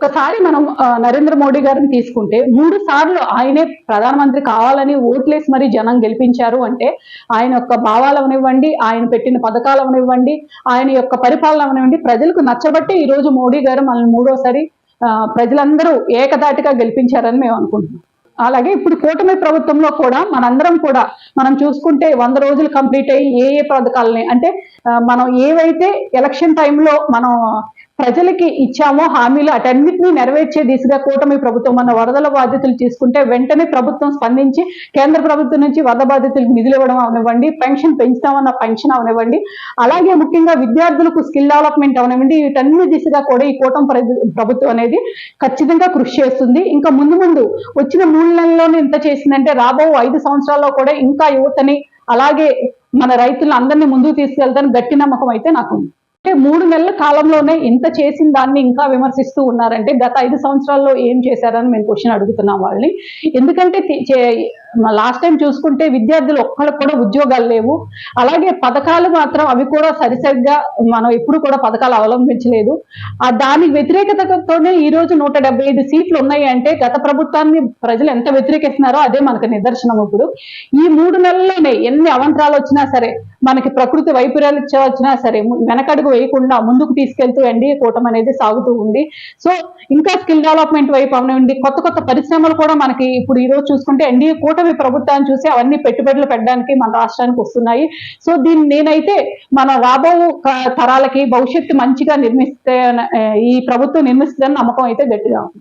ఒకసారి మనం నరేంద్ర మోడీ గారిని తీసుకుంటే 3 సార్లు ఆయనే ప్రధానమంత్రి కావాలని ఓట్లేసి మరి జనం గెలిపించారు అంటే ఆయన యొక్క భావాలు అవనివ్వండి, ఆయన పెట్టిన పథకాలు అవనివ్వండి, ఆయన యొక్క పరిపాలన అవనివ్వండి, ప్రజలకు నచ్చబట్టే ఈ రోజు మోడీ గారు మనల్ని మూడోసారి ప్రజలందరూ ఏకధాటిగా గెలిపించారని మేము అనుకుంటున్నాం. అలాగే ఇప్పుడు కూటమి ప్రభుత్వంలో కూడా మనందరం కూడా మనం చూసుకుంటే 100 రోజులు కంప్లీట్ అయ్యి ఏ పథకాలని అంటే మనం ఏవైతే ఎలక్షన్ టైంలో మనం ప్రజలకి ఇచ్చామో హామీలు అటన్నిటినీ నెరవేర్చే దిశగా కూటమి ప్రభుత్వం మన వరదల బాధ్యతలు తీసుకుంటే వెంటనే ప్రభుత్వం స్పందించి కేంద్ర ప్రభుత్వం నుంచి వరద బాధ్యతలకు నిధులు ఇవ్వడం అవనివ్వండి, పెన్షన్ పెంచుతామన్న పెన్షన్ అవనివ్వండి, అలాగే ముఖ్యంగా విద్యార్థులకు స్కిల్ డెవలప్మెంట్ అవనివ్వండి, వీటన్ని దిశగా కూడా ఈ కూటమి ప్రభుత్వం అనేది ఖచ్చితంగా కృషి చేస్తుంది. ఇంకా ముందు ముందు వచ్చిన 3 నెలల్లోనే ఇంత చేసిందంటే రాబో 5 సంవత్సరాల్లో కూడా ఇంకా యువతని అలాగే మన రైతులను అందరినీ ముందుకు తీసుకెళ్తాను గట్టి నమ్మకం అయితే నాకుంది. అంటే 3 నెలల కాలంలోనే ఇంత చేసిన దాన్ని ఇంకా విమర్శిస్తూ ఉన్నారంటే గత 5 సంవత్సరాల్లో ఏం చేశారని మేము క్వశ్చన్ అడుగుతున్నాం వాళ్ళని. ఎందుకంటే లాస్ట్ టైం చూసుకుంటే విద్యార్థులు ఒక్కళ్ళకి కూడా ఉద్యోగాలు లేవు. అలాగే పథకాలు మాత్రం అవి కూడా సరిసరిగ్గా మనం ఎప్పుడు కూడా పథకాలు అవలంబించలేదు. దానికి వ్యతిరేకతతోనే ఈ రోజు 175 సీట్లు ఉన్నాయి అంటే గత ప్రభుత్వాన్ని ప్రజలు ఎంత వ్యతిరేకిస్తున్నారో అదే మనకు నిదర్శనం. ఇప్పుడు ఈ 3 నెలల్లోనే ఎన్ని అవంతరాలు వచ్చినా సరే, మనకి ప్రకృతి వైపరీత్యాలు వచ్చినా సరే వెనకడుగు వేయకుండా ముందుకు తీసుకెళ్తూ ఎన్డీఏ కూటమి అనేది సాగుతూ ఉంది. సో ఇంకా స్కిల్ డెవలప్మెంట్ వైపు అవనివ్వండి, కొత్త కొత్త పరిశ్రమలు కూడా మనకి ఇప్పుడు ఈ రోజు చూసుకుంటే ఎన్డీఏ కూటమి ప్రభుత్వాన్ని చూసి అవన్నీ పెట్టుబడులు పెట్టడానికి మన రాష్ట్రానికి వస్తున్నాయి. సో దీన్ని నేనైతే మన రాబో తరాలకి భవిష్యత్తు మంచిగా నిర్మిస్తే ఈ ప్రభుత్వం నిర్మిస్తుందని నమ్మకం అయితే గట్టిగా ఉంది.